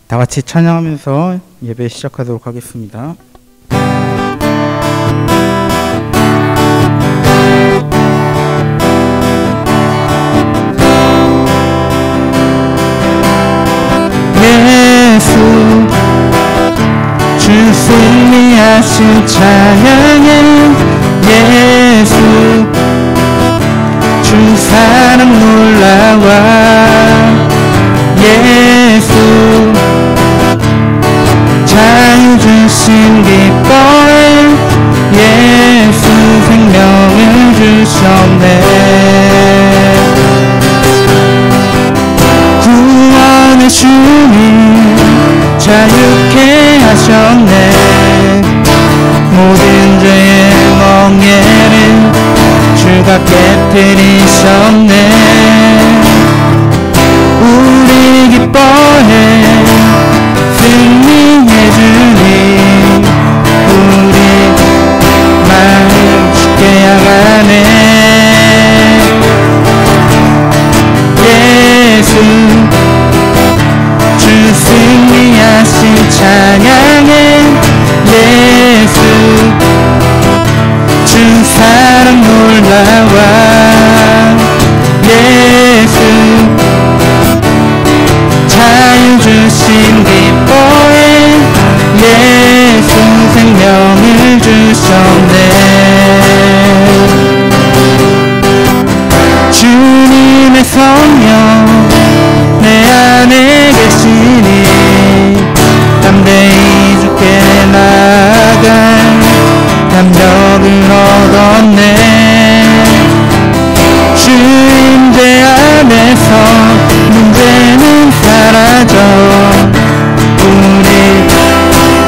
다 같이 찬양하면서 예배 시작하도록 하겠습니다. 예수 주 승리하신 찬양해 예수 주 사랑 놀라워 예수 자유 주신 기뻐해 예수 생명을 주셨네 구원의 주님 자유케 하셨네 모든 죄의 멍에를 주가 깨뜨리셨네 우리 기뻐해 승리해 주니 우리 마음 주께 향하네 예수 주 승리하신 찬양해 예수 주 사랑 놀라워 예수 자유 주신 기뻐해 예수 생명을 주셨네 주님의 성령 내 안에 계시니 담대히 주께 나아갈 담력을 얻었네 주 임재 안에서 문제는 사라져 우리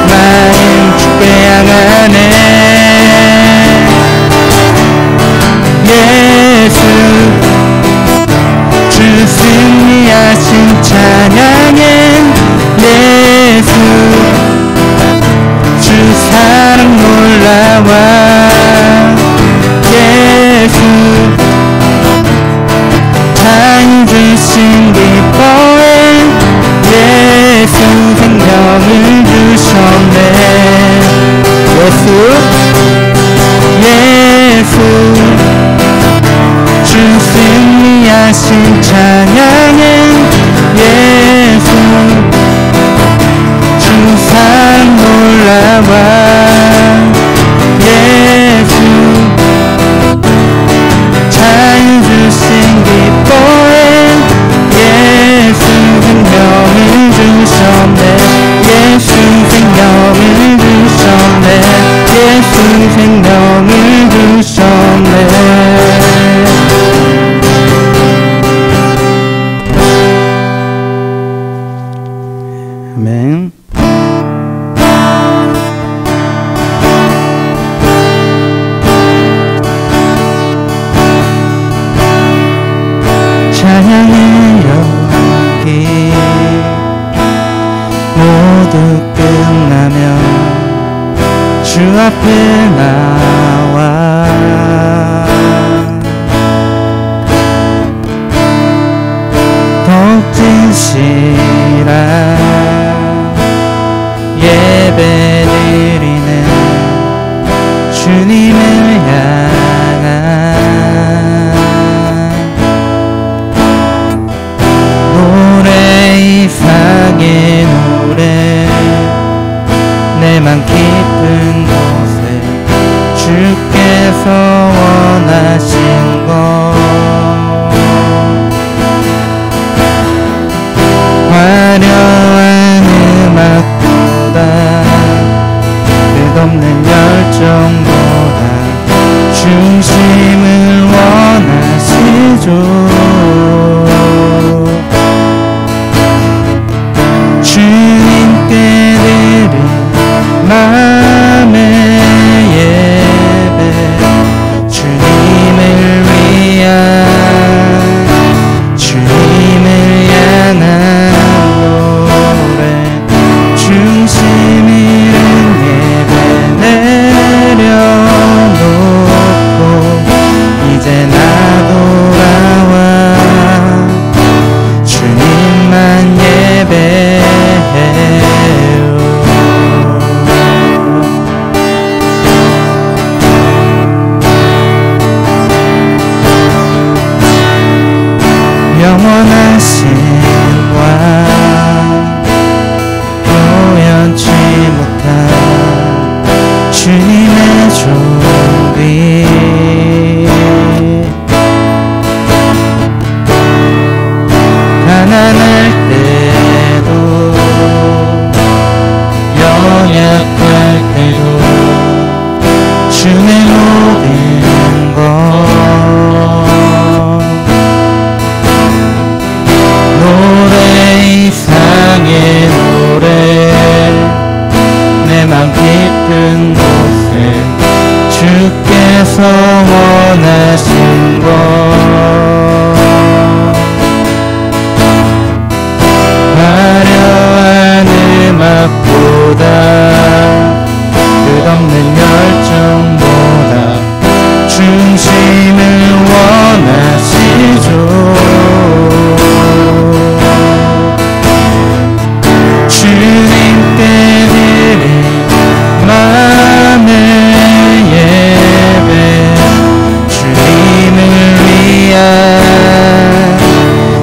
마음 주께 향하네 예수 주 승리하신 찬양해 예수 주 사랑 놀라워 예수 자유 주신 기뻐해 예수 생명을 주셨네 예수 주 승리하신 찬양해 예수 주 사랑 놀라워 예수 자유 주신 기뻐해 예수 생명을 주셨네 예수 생명을 주셨네 예수 생명을 주셨네 아멘. 찬양의 여기 모두 끝나면 주 앞에 나와 더욱 진실한 예배드리는 주님을 향한 노래 이상의 노래 내맘 깊은 곳에 주께서 원하신 것 이상의 노래 내 맘 깊은 곳에 주께서 원하신 것 화려한 음악보다 끝없는 열정보다 중심을 원하시죠. 주님께 드린 마음의 예배 주님을 위한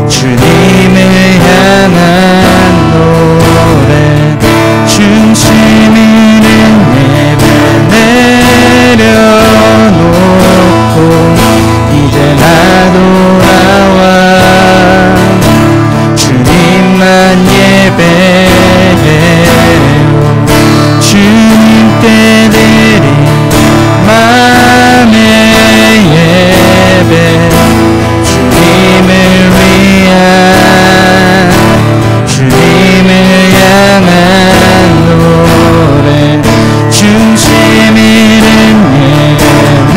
주님을 향한 노래 중심 있는 예배 내려놓고 이제 나 돌아와 주님만 예배해요. 주님께 드린 마음의 예배 주님을 위한 주님을 향한 노래 중심 있는 예배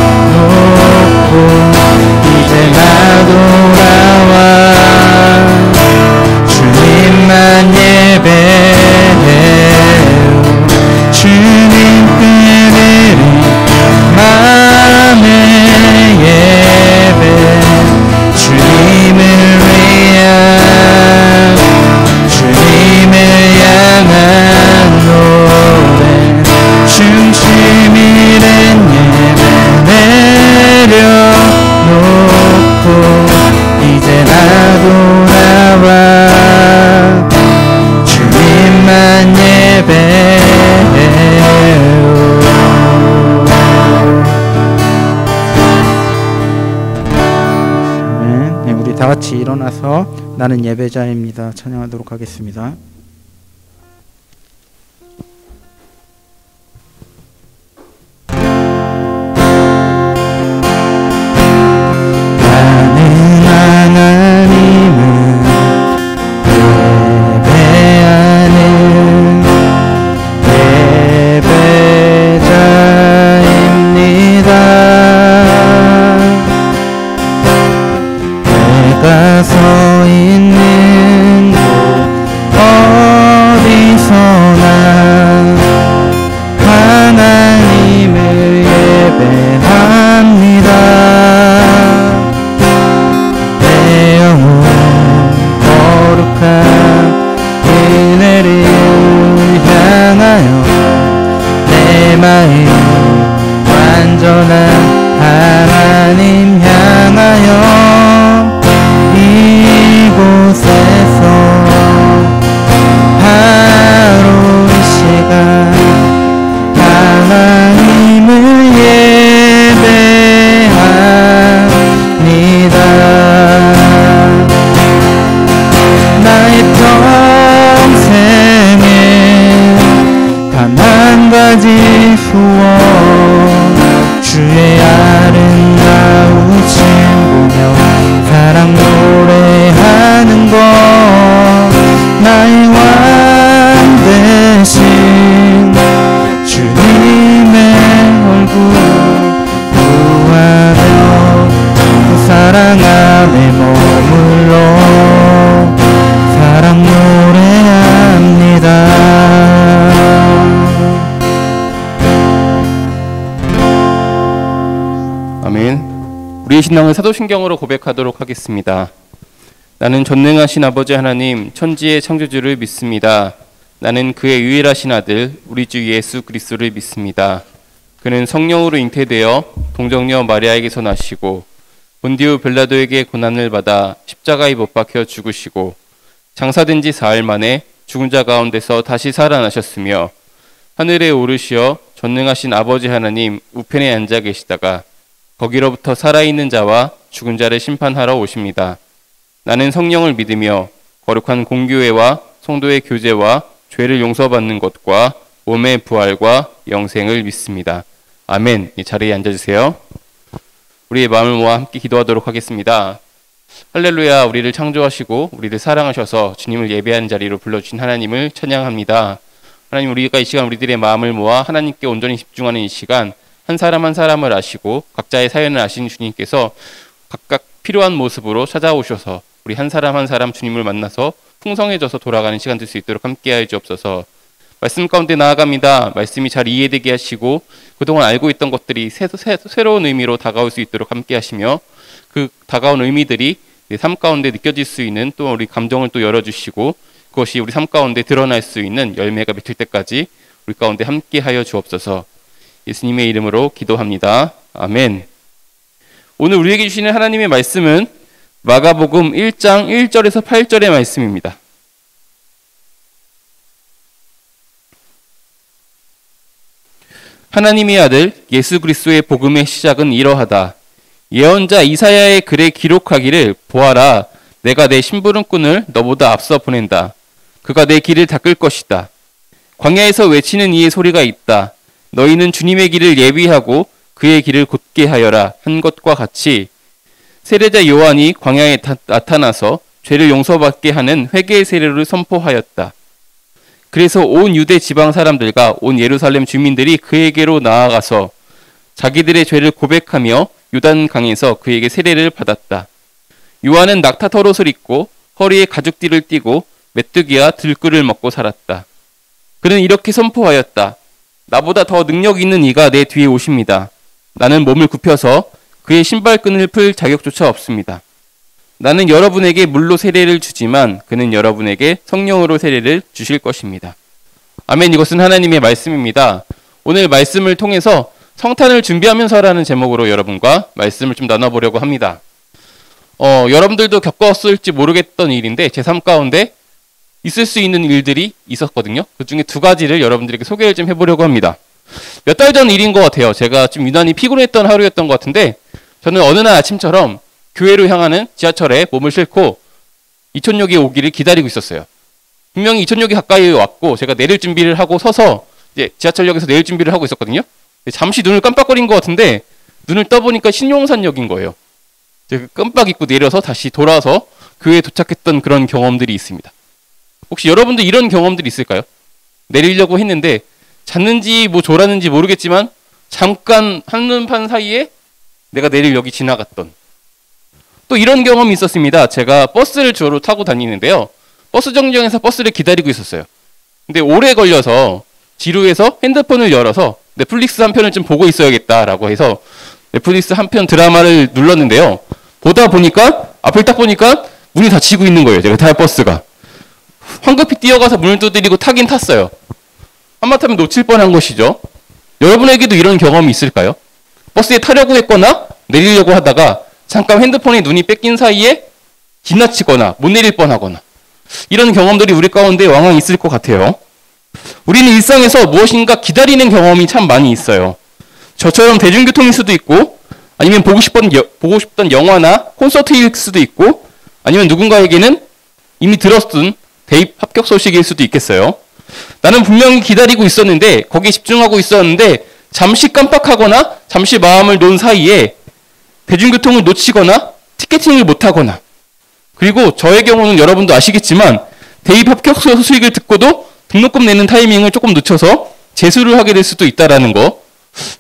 내려놓고 이제 나 돌아와 주님만 예배해요. 주님께 드린 마음의 예배 주님을 위한 주님을 향한 노래 중심 있는 예배 내려놓고 이제 나 돌아와 주님만 예배해요. 네, 우리 다 같이 일어나서 나는 예배자입니다 찬양하도록 하겠습니다. 나는 하나님을 예배하는 예배자입니다. 내가 서 있는 곳 어디서나 하나님을 예배합니다. 내 영혼 거룩한 은혜를 향하여 내 마음 완전한 하나님 향하여 이곳에서 바로 이 시간 하나님을 예배합니다. 나의 평생에 단 한 가지 소원 주의 아름다우신 보며 사랑 노래하는 것 나의 왕 대신 주님의 얼굴 구하며 그 사랑 안에 머물러 사랑 노래합니다. 아멘. 우리의 신앙을 사도신경으로 고백하도록 하겠습니다. 나는 전능하신 아버지 하나님 천지의 창조주를 믿습니다. 나는 그의 유일하신 아들 우리 주 예수 그리스도를 믿습니다. 그는 성령으로 잉태되어 동정녀 마리아에게서 나시고 본디오 빌라도에게 고난을 받아 십자가에 못 박혀 죽으시고 장사된 지 사흘 만에 죽은 자 가운데서 다시 살아나셨으며 하늘에 오르시어 전능하신 아버지 하나님 우편에 앉아 계시다가 거기로부터 살아있는 자와 죽은 자를 심판하러 오십니다. 나는 성령을 믿으며 거룩한 공교회와 성도의 교제와 죄를 용서받는 것과 몸의 부활과 영생을 믿습니다. 아멘. 이 자리에 앉아주세요. 우리의 마음을 모아 함께 기도하도록 하겠습니다. 할렐루야, 우리를 창조하시고 우리를 사랑하셔서 주님을 예배하는 자리로 불러주신 하나님을 찬양합니다. 하나님, 우리가 이 시간 우리들의 마음을 모아 하나님께 온전히 집중하는 이 시간, 한 사람 한 사람을 아시고 각자의 사연을 아시는 주님께서 각각 필요한 모습으로 찾아오셔서 우리 한 사람 한 사람 주님을 만나서 풍성해져서 돌아가는 시간 될 수 있도록 함께하여 주옵소서. 말씀 가운데 나아갑니다. 말씀이 잘 이해되게 하시고 그동안 알고 있던 것들이 새로운 의미로 다가올 수 있도록 함께하시며 그 다가온 의미들이 삶 가운데 느껴질 수 있는 또 우리 감정을 또 열어주시고 그것이 우리 삶 가운데 드러날 수 있는 열매가 맺힐 때까지 우리 가운데 함께하여 주옵소서. 예수님의 이름으로 기도합니다. 아멘. 오늘 우리에게 주시는 하나님의 말씀은 마가복음 1장 1절에서 8절의 말씀입니다. 하나님의 아들 예수 그리스도의 복음의 시작은 이러하다. 예언자 이사야의 글에 기록하기를 보아라, 내가 내 심부름꾼을 너보다 앞서 보낸다. 그가 내 길을 닦을 것이다. 광야에서 외치는 이의 소리가 있다. 너희는 주님의 길을 예비하고 그의 길을 곧게 하여라 한 것과 같이 세례자 요한이 광야에 나타나서 죄를 용서받게 하는 회개의 세례를 선포하였다. 그래서 온 유대 지방 사람들과 온 예루살렘 주민들이 그에게로 나아가서 자기들의 죄를 고백하며 요단강에서 그에게 세례를 받았다. 요한은 낙타 털옷을 입고 허리에 가죽띠를 띠고 메뚜기와 들꿀을 먹고 살았다. 그는 이렇게 선포하였다. 나보다 더 능력 있는 이가 내 뒤에 오십니다. 나는 몸을 굽혀서 그의 신발끈을 풀 자격조차 없습니다. 나는 여러분에게 물로 세례를 주지만 그는 여러분에게 성령으로 세례를 주실 것입니다. 아멘. 이것은 하나님의 말씀입니다. 오늘 말씀을 통해서 성탄을 준비하면서라는 제목으로 여러분과 말씀을 좀 나눠보려고 합니다. 여러분들도 겪었을지 모르겠던 일인데 제 삶 가운데 있을 수 있는 일들이 있었거든요. 그 중에 두 가지를 여러분들에게 소개를 좀 해보려고 합니다. 몇 달 전 일인 것 같아요. 제가 좀 유난히 피곤했던 하루였던 것 같은데 저는 어느 날 아침처럼 교회로 향하는 지하철에 몸을 싣고 이촌역에 오기를 기다리고 있었어요. 분명히 이촌역이 가까이 왔고 제가 내릴 준비를 하고 서서 이제 지하철역에서 내릴 준비를 하고 있었거든요. 잠시 눈을 깜빡거린 것 같은데 눈을 떠보니까 신용산역인 거예요. 제가 깜빡 잊고 내려서 다시 돌아서 교회에 도착했던 그런 경험들이 있습니다. 혹시 여러분들 이런 경험들이 있을까요? 내리려고 했는데 잤는지 뭐 졸았는지 모르겠지만 잠깐 한눈판 사이에 내가 내릴 역이 지나갔던 또 이런 경험이 있었습니다. 제가 버스를 주로 타고 다니는데요. 버스 정류장에서 버스를 기다리고 있었어요. 근데 오래 걸려서 지루해서 핸드폰을 열어서 넷플릭스 한 편을 좀 보고 있어야겠다라고 해서 넷플릭스 한 편 드라마를 눌렀는데요. 보다 보니까 앞을 딱 보니까 문이 닫히고 있는 거예요. 제가 탈 버스가. 황급히 뛰어가서 문을 두드리고 타긴 탔어요. 하마터면 놓칠 뻔한 것이죠. 여러분에게도 이런 경험이 있을까요? 버스에 타려고 했거나 내리려고 하다가 잠깐 핸드폰에 눈이 뺏긴 사이에 지나치거나 못 내릴 뻔하거나 이런 경험들이 우리 가운데 왕왕 있을 것 같아요. 우리는 일상에서 무엇인가 기다리는 경험이 참 많이 있어요. 저처럼 대중교통일 수도 있고 아니면 보고 싶던 영화나 콘서트일 수도 있고 아니면 누군가에게는 이미 들었던 대입 합격 소식일 수도 있겠어요. 나는 분명히 기다리고 있었는데 거기에 집중하고 있었는데 잠시 깜빡하거나 잠시 마음을 놓은 사이에 대중교통을 놓치거나 티켓팅을 못하거나 그리고 저의 경우는 여러분도 아시겠지만 대입 합격 소식을 듣고도 등록금 내는 타이밍을 조금 늦춰서 재수를 하게 될 수도 있다라는 거.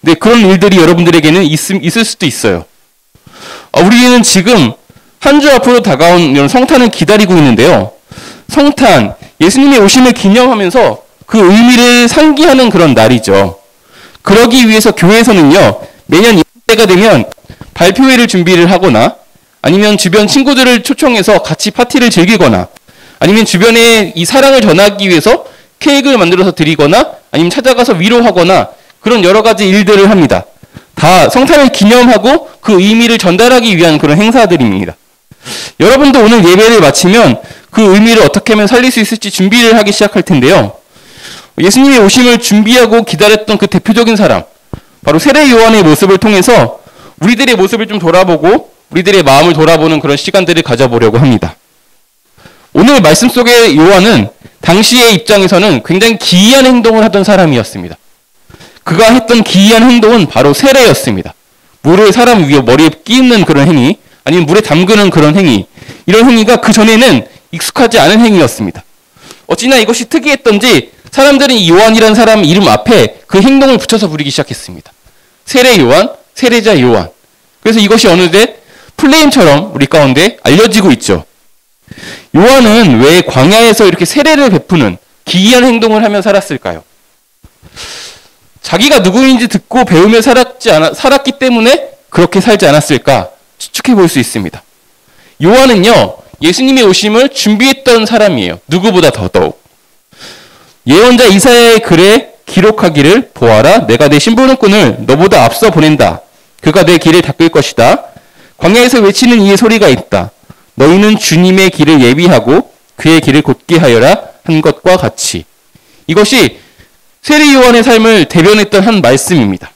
네, 그런 일들이 여러분들에게는 있을 수도 있어요. 우리는 지금 한 주 앞으로 다가온 이런 성탄을 기다리고 있는데요. 성탄, 예수님의 오심을 기념하면서 그 의미를 상기하는 그런 날이죠. 그러기 위해서 교회에서는요, 매년 이때가 되면 발표회를 준비를 하거나 아니면 주변 친구들을 초청해서 같이 파티를 즐기거나 아니면 주변에 이 사랑을 전하기 위해서 케이크를 만들어서 드리거나 아니면 찾아가서 위로하거나 그런 여러 가지 일들을 합니다. 다 성탄을 기념하고 그 의미를 전달하기 위한 그런 행사들입니다. 여러분도 오늘 예배를 마치면 그 의미를 어떻게 하면 살릴 수 있을지 준비를 하기 시작할 텐데요. 예수님의 오심을 준비하고 기다렸던 그 대표적인 사람, 바로 세례 요한의 모습을 통해서 우리들의 모습을 좀 돌아보고 우리들의 마음을 돌아보는 그런 시간들을 가져보려고 합니다. 오늘 말씀 속의 요한은 당시의 입장에서는 굉장히 기이한 행동을 하던 사람이었습니다. 그가 했던 기이한 행동은 바로 세례였습니다. 물을 사람 위에 머리에 끼얹는 그런 행위, 아니면 물에 담그는 그런 행위, 이런 행위가 그 전에는 익숙하지 않은 행위였습니다. 어찌나 이것이 특이했던지 사람들은 이 요한이라는 사람 이름 앞에 그 행동을 붙여서 부르기 시작했습니다. 세례 요한, 세례자 요한. 그래서 이것이 어느덧 플레임처럼 우리 가운데 알려지고 있죠. 요한은 왜 광야에서 이렇게 세례를 베푸는 기이한 행동을 하며 살았을까요? 자기가 누구인지 듣고 배우며 살았기 때문에 그렇게 살지 않았을까 추측해 볼 수 있습니다. 요한은요, 예수님의 오심을 준비했던 사람이에요. 누구보다 더더욱. 예언자 이사야의 글에 기록하기를 보아라, 내가 내 심부름꾼을 너보다 앞서 보낸다. 그가 내 길을 닦을 것이다. 광야에서 외치는 이의 소리가 있다. 너희는 주님의 길을 예비하고 그의 길을 곧게 하여라 한 것과 같이. 이것이 세례 요한의 삶을 대변했던 한 말씀입니다.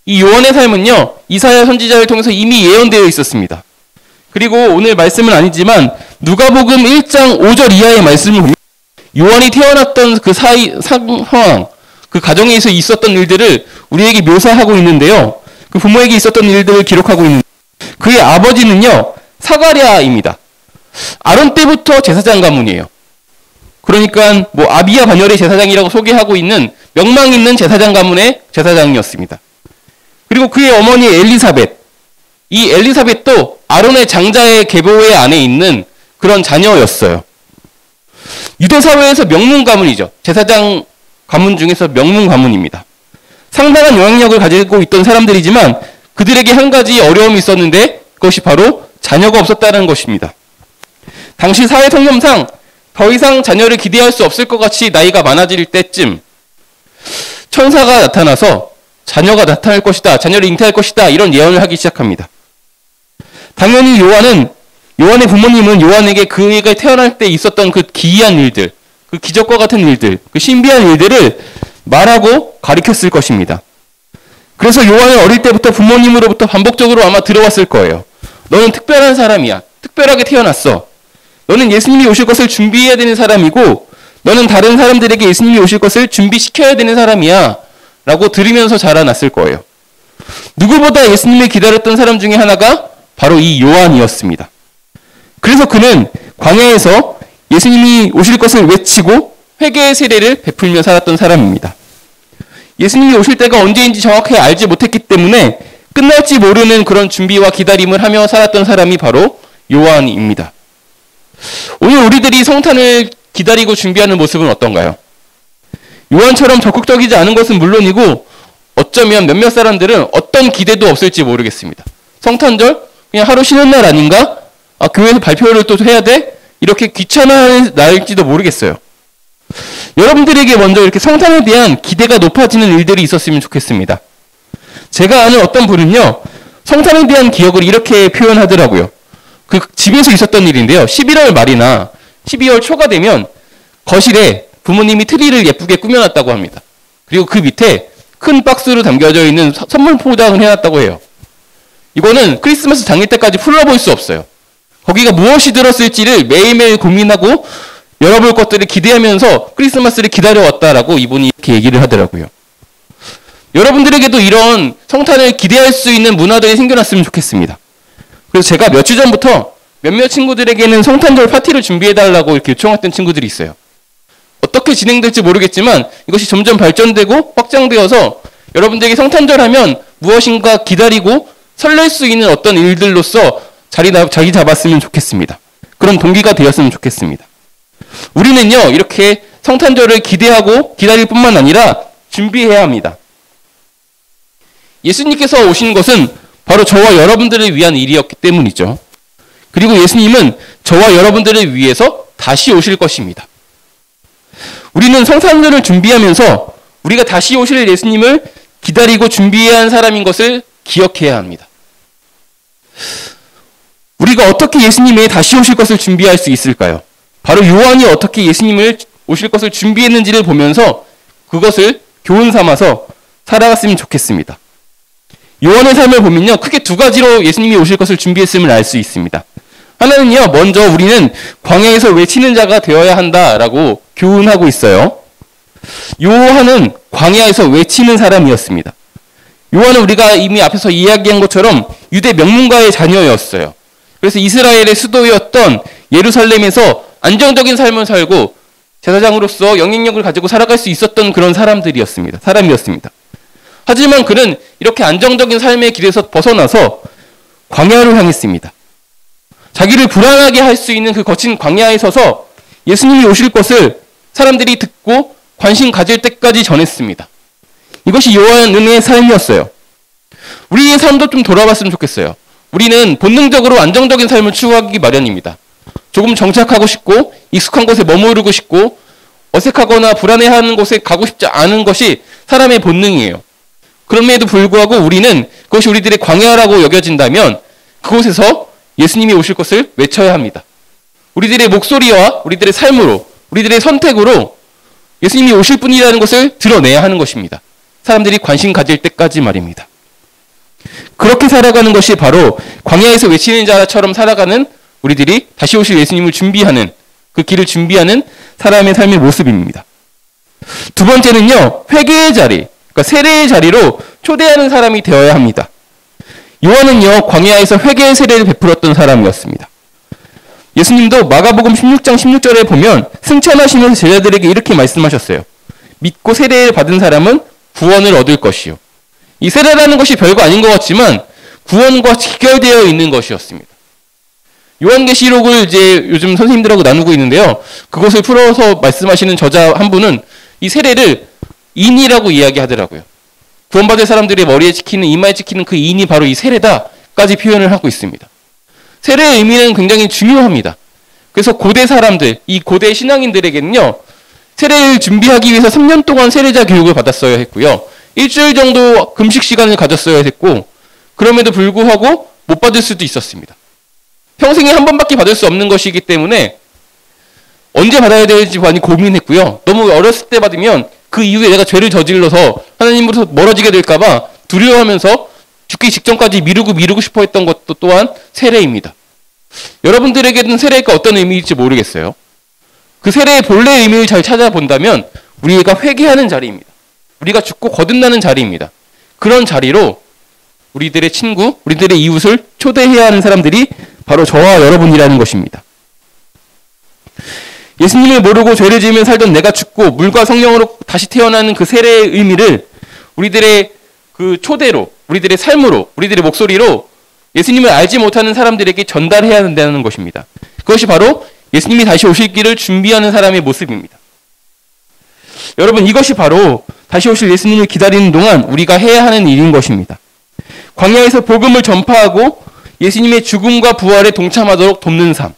이 요한의 삶은요, 이사야 선지자를 통해서 이미 예언되어 있었습니다. 그리고 오늘 말씀은 아니지만 누가복음 1장 5절 이하의 말씀을 보면 요한이 태어났던 그 상황, 그 가정에서 있었던 일들을 우리에게 묘사하고 있는데요. 그 부모에게 있었던 일들을 기록하고 있는 그의 아버지는요, 사가랴입니다. 아론 때부터 제사장 가문이에요. 그러니까 뭐 아비야 반열의 제사장이라고 소개하고 있는 명망 있는 제사장 가문의 제사장이었습니다. 그리고 그의 어머니 엘리사벳, 이 엘리사벳도 아론의 장자의 계보의 안에 있는 그런 자녀였어요. 유대 사회에서 명문 가문이죠. 제사장 가문 중에서 명문 가문입니다. 상당한 영향력을 가지고 있던 사람들이지만 그들에게 한 가지 어려움이 있었는데 그것이 바로 자녀가 없었다는 것입니다. 당시 사회 통념상 더 이상 자녀를 기대할 수 없을 것 같이 나이가 많아질 때쯤 천사가 나타나서 자녀가 나타날 것이다, 자녀를 잉태할 것이다, 이런 예언을 하기 시작합니다. 당연히 요한의 부모님은 요한에게 그가 태어날 때 있었던 그 기이한 일들, 그 기적과 같은 일들, 그 신비한 일들을 말하고 가르쳤을 것입니다. 그래서 요한은 어릴 때부터 부모님으로부터 반복적으로 아마 들어왔을 거예요. 너는 특별한 사람이야. 특별하게 태어났어. 너는 예수님이 오실 것을 준비해야 되는 사람이고 너는 다른 사람들에게 예수님이 오실 것을 준비시켜야 되는 사람이야. 라고 들으면서 자라났을 거예요. 누구보다 예수님을 기다렸던 사람 중에 하나가 바로 이 요한이었습니다. 그래서 그는 광야에서 예수님이 오실 것을 외치고 회개의 세례를 베풀며 살았던 사람입니다. 예수님이 오실 때가 언제인지 정확하게 알지 못했기 때문에 끝날지 모르는 그런 준비와 기다림을 하며 살았던 사람이 바로 요한입니다. 오늘 우리들이 성탄을 기다리고 준비하는 모습은 어떤가요? 요한처럼 적극적이지 않은 것은 물론이고 어쩌면 몇몇 사람들은 어떤 기대도 없을지 모르겠습니다. 성탄절? 그냥 하루 쉬는 날 아닌가? 교회에서 발표를 또 해야 돼? 이렇게 귀찮아할 날일지도 모르겠어요. 여러분들에게 먼저 이렇게 성탄에 대한 기대가 높아지는 일들이 있었으면 좋겠습니다. 제가 아는 어떤 분은요, 성탄에 대한 기억을 이렇게 표현하더라고요. 그 집에서 있었던 일인데요. 11월 말이나 12월 초가 되면 거실에 부모님이 트리를 예쁘게 꾸며놨다고 합니다. 그리고 그 밑에 큰 박스로 담겨져 있는 선물 포장을 해놨다고 해요. 이거는 크리스마스 당일 때까지 풀어볼 수 없어요. 거기가 무엇이 들었을지를 매일매일 고민하고 열어볼 것들을 기대하면서 크리스마스를 기다려왔다라고 이분이 이렇게 얘기를 하더라고요. 여러분들에게도 이런 성탄을 기대할 수 있는 문화들이 생겨났으면 좋겠습니다. 그래서 제가 몇 주 전부터 몇몇 친구들에게는 성탄절 파티를 준비해달라고 이렇게 요청했던 친구들이 있어요. 어떻게 진행될지 모르겠지만 이것이 점점 발전되고 확장되어서 여러분들에게 성탄절 하면 무엇인가 기다리고 설렐 수 있는 어떤 일들로서 자리 잡았으면 좋겠습니다. 그런 동기가 되었으면 좋겠습니다. 우리는요, 이렇게 성탄절을 기대하고 기다릴 뿐만 아니라 준비해야 합니다. 예수님께서 오신 것은 바로 저와 여러분들을 위한 일이었기 때문이죠. 그리고 예수님은 저와 여러분들을 위해서 다시 오실 것입니다. 우리는 성탄절을 준비하면서 우리가 다시 오실 예수님을 기다리고 준비해야 하는 사람인 것을 기억해야 합니다. 우리가 어떻게 예수님의 다시 오실 것을 준비할 수 있을까요? 바로 요한이 어떻게 예수님을 오실 것을 준비했는지를 보면서 그것을 교훈 삼아서 살아갔으면 좋겠습니다. 요한의 삶을 보면요, 크게 두 가지로 예수님이 오실 것을 준비했음을 알 수 있습니다. 하나는요, 먼저 우리는 광야에서 외치는 자가 되어야 한다라고 교훈하고 있어요. 요한은 광야에서 외치는 사람이었습니다. 요한은 우리가 이미 앞에서 이야기한 것처럼 유대 명문가의 자녀였어요. 그래서 이스라엘의 수도였던 예루살렘에서 안정적인 삶을 살고 제사장으로서 영향력을 가지고 살아갈 수 있었던 그런 사람이었습니다. 하지만 그는 이렇게 안정적인 삶의 길에서 벗어나서 광야로 향했습니다. 자기를 불안하게 할 수 있는 그 거친 광야에 서서 예수님이 오실 것을 사람들이 듣고 관심 가질 때까지 전했습니다. 이것이 요한의 삶이었어요. 우리의 삶도 좀 돌아봤으면 좋겠어요. 우리는 본능적으로 안정적인 삶을 추구하기 마련입니다. 조금 정착하고 싶고 익숙한 곳에 머무르고 싶고 어색하거나 불안해하는 곳에 가고 싶지 않은 것이 사람의 본능이에요. 그럼에도 불구하고 우리는 그것이 우리들의 광야라고 여겨진다면 그곳에서 예수님이 오실 것을 외쳐야 합니다. 우리들의 목소리와 우리들의 삶으로, 우리들의 선택으로 예수님이 오실 분이라는 것을 드러내야 하는 것입니다. 사람들이 관심 가질 때까지 말입니다. 그렇게 살아가는 것이 바로 광야에서 외치는 자처럼 살아가는 우리들이 다시 오실 예수님을 준비하는, 그 길을 준비하는 사람의 삶의 모습입니다. 두 번째는요, 회개의 자리, 그러니까 세례의 자리로 초대하는 사람이 되어야 합니다. 요한은요, 광야에서 회개의 세례를 베풀었던 사람이었습니다. 예수님도 마가복음 16장 16절에 보면 승천하시면서 제자들에게 이렇게 말씀하셨어요. 믿고 세례를 받은 사람은 구원을 얻을 것이요. 이 세례라는 것이 별거 아닌 것 같지만 구원과 직결되어 있는 것이었습니다. 요한계시록을 이제 요즘 선생님들하고 나누고 있는데요. 그것을 풀어서 말씀하시는 저자 한 분은 이 세례를 인이라고 이야기하더라고요. 구원받을 사람들의 머리에 찍히는, 이마에 찍히는 그 인이 바로 이 세례다까지 표현을 하고 있습니다. 세례의 의미는 굉장히 중요합니다. 그래서 고대 사람들, 이 고대 신앙인들에게는요, 세례를 준비하기 위해서 3년 동안 세례자 교육을 받았어야 했고요. 일주일 정도 금식 시간을 가졌어야 했고, 그럼에도 불구하고 못 받을 수도 있었습니다. 평생에 한 번밖에 받을 수 없는 것이기 때문에 언제 받아야 될지 많이 고민했고요. 너무 어렸을 때 받으면 그 이후에 내가 죄를 저질러서 하나님으로부터 멀어지게 될까봐 두려워하면서 죽기 직전까지 미루고 싶어 했던 것도 또한 세례입니다. 여러분들에게는 세례가 어떤 의미일지 모르겠어요. 그 세례의 본래 의미를 잘 찾아본다면 우리가 회개하는 자리입니다. 우리가 죽고 거듭나는 자리입니다. 그런 자리로 우리들의 친구, 우리들의 이웃을 초대해야 하는 사람들이 바로 저와 여러분이라는 것입니다. 예수님을 모르고 죄를 지으며 살던 내가 죽고 물과 성령으로 다시 태어나는 그 세례의 의미를 우리들의 그 초대로, 우리들의 삶으로, 우리들의 목소리로 예수님을 알지 못하는 사람들에게 전달해야 한다는 것입니다. 그것이 바로 예수님이 다시 오실 길을 준비하는 사람의 모습입니다. 여러분, 이것이 바로 다시 오실 예수님을 기다리는 동안 우리가 해야 하는 일인 것입니다. 광야에서 복음을 전파하고 예수님의 죽음과 부활에 동참하도록 돕는 삶.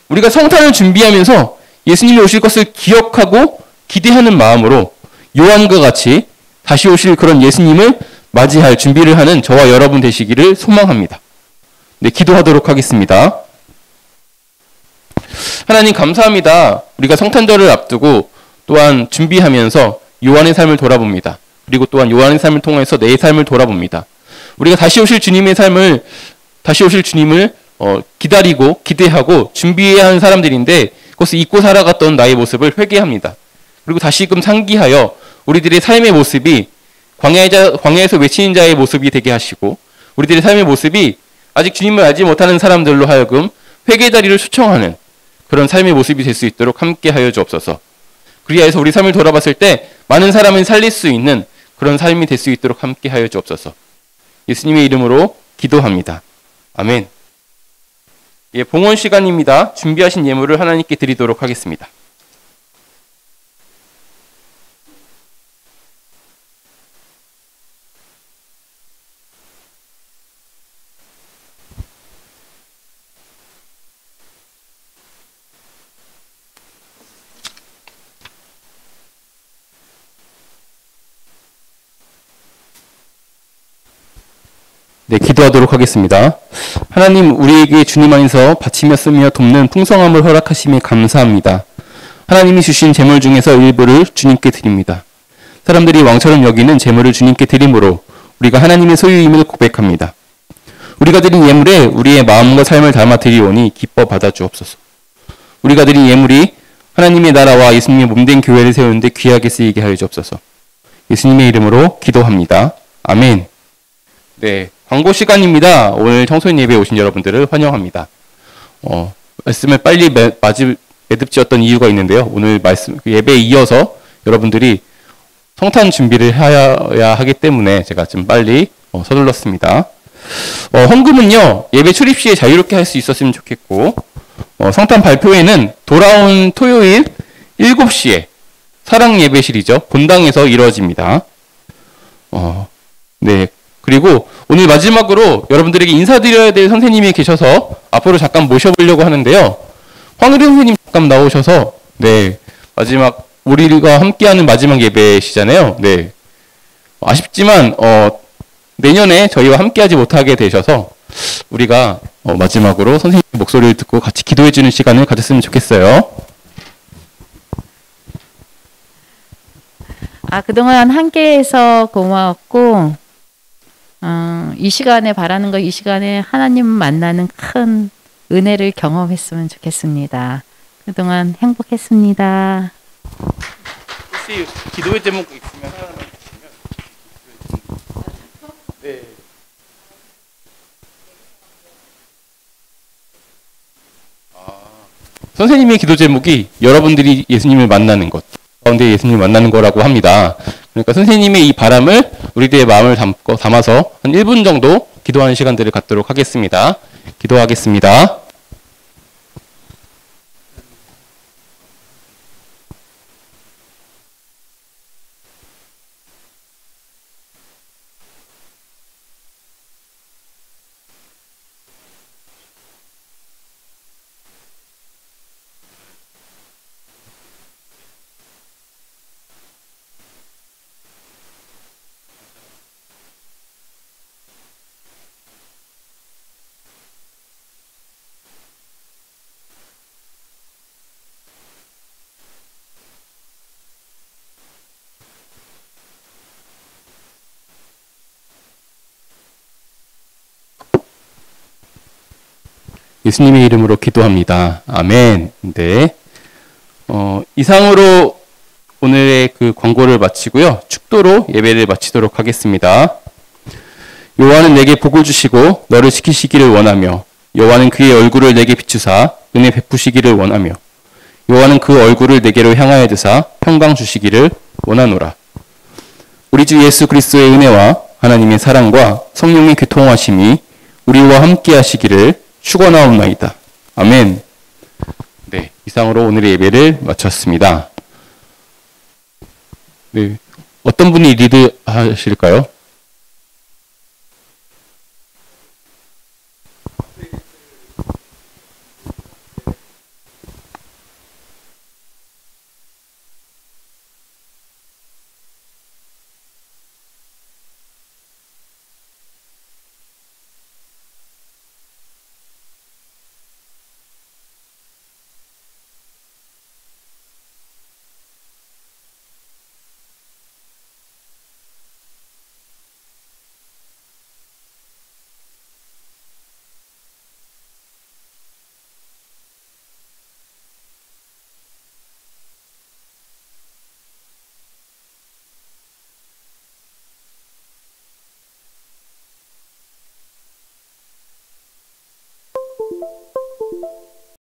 우리가 성탄을 준비하면서 예수님이 오실 것을 기억하고 기대하는 마음으로 요한과 같이 다시 오실 그런 예수님을 맞이할 준비를 하는 저와 여러분 되시기를 소망합니다. 네, 기도하도록 하겠습니다. 하나님 감사합니다. 우리가 성탄절을 앞두고 또한 준비하면서 요한의 삶을 돌아봅니다. 그리고 또한 요한의 삶을 통해서 내 삶을 돌아봅니다. 우리가 다시 오실 주님을 기다리고 기대하고 준비해야 하는 사람들인데 그것을 잊고 살아갔던 나의 모습을 회개합니다. 그리고 다시금 상기하여 우리들의 삶의 모습이 광야에서 외치는 자의 모습이 되게 하시고 우리들의 삶의 모습이 아직 주님을 알지 못하는 사람들로 하여금 회개 자리를 초청하는 그런 삶의 모습이 될 수 있도록 함께하여 주옵소서. 그리하여서 우리 삶을 돌아봤을 때 많은 사람을 살릴 수 있는 그런 삶이 될 수 있도록 함께하여 주옵소서. 예수님의 이름으로 기도합니다. 아멘. 예, 봉헌 시간입니다. 준비하신 예물을 하나님께 드리도록 하겠습니다. 네, 기도하도록 하겠습니다. 하나님, 우리에게 주님 안에서 바치며 쓰며 돕는 풍성함을 허락하심에 감사합니다. 하나님이 주신 재물 중에서 일부를 주님께 드립니다. 사람들이 왕처럼 여기는 재물을 주님께 드림으로 우리가 하나님의 소유임을 고백합니다. 우리가 드린 예물에 우리의 마음과 삶을 담아 드리오니 기뻐 받아 주옵소서. 우리가 드린 예물이 하나님의 나라와 예수님의 몸된 교회를 세우는 데 귀하게 쓰이게 하여 주옵소서. 예수님의 이름으로 기도합니다. 아멘. 네. 광고 시간입니다. 오늘 청소년 예배에 오신 여러분들을 환영합니다. 말씀을 빨리 매듭지었던 이유가 있는데요. 오늘 말씀 예배에 이어서 여러분들이 성탄 준비를 해야 하기 때문에 제가 좀 빨리 서둘렀습니다. 헌금은요, 예배 출입 시에 자유롭게 할 수 있었으면 좋겠고, 성탄 발표회는 돌아온 토요일 7시에 사랑 예배실이죠. 본당에서 이루어집니다. 네. 그리고 오늘 마지막으로 여러분들에게 인사드려야 될 선생님이 계셔서 앞으로 잠깐 모셔보려고 하는데요. 황의룡 선생님 잠깐 나오셔서, 네. 마지막, 우리가 함께하는 마지막 예배시잖아요. 네. 아쉽지만, 내년에 저희와 함께하지 못하게 되셔서 우리가 마지막으로 선생님 목소리를 듣고 같이 기도해주는 시간을 가졌으면 좋겠어요. 그동안 함께해서 고마웠고, 이 시간에 바라는 거, 이 시간에 하나님 만나는 큰 은혜를 경험했으면 좋겠습니다. 그동안 행복했습니다. 혹시 기도의 제목 있으면 하나만 주시면. 네. 선생님의 기도 제목이 여러분들이 예수님을 만나는 것, 가운데 예수님을 만나는 거라고 합니다. 그러니까 선생님의 이 바람을 우리들의 마음을 담아서 한 1분 정도 기도하는 시간들을 갖도록 하겠습니다. 기도하겠습니다. 예수님의 이름으로 기도합니다. 아멘. 네. 이상으로 오늘의 그 광고를 마치고요. 축도로 예배를 마치도록 하겠습니다. 여호와는 내게 복을 주시고 너를 지키시기를 원하며 여호와는 그의 얼굴을 내게 비추사 은혜 베푸시기를 원하며 여호와는 그 얼굴을 내게로 향하여 드사 평강 주시기를 원하노라. 우리 주 예수 그리스도의 은혜와 하나님의 사랑과 성령의 교통하심이 우리와 함께 하시기를 축원하옵나이다. 아멘. 네, 이상으로 오늘의 예배를 마쳤습니다. 네, 어떤 분이 리드 하실까요?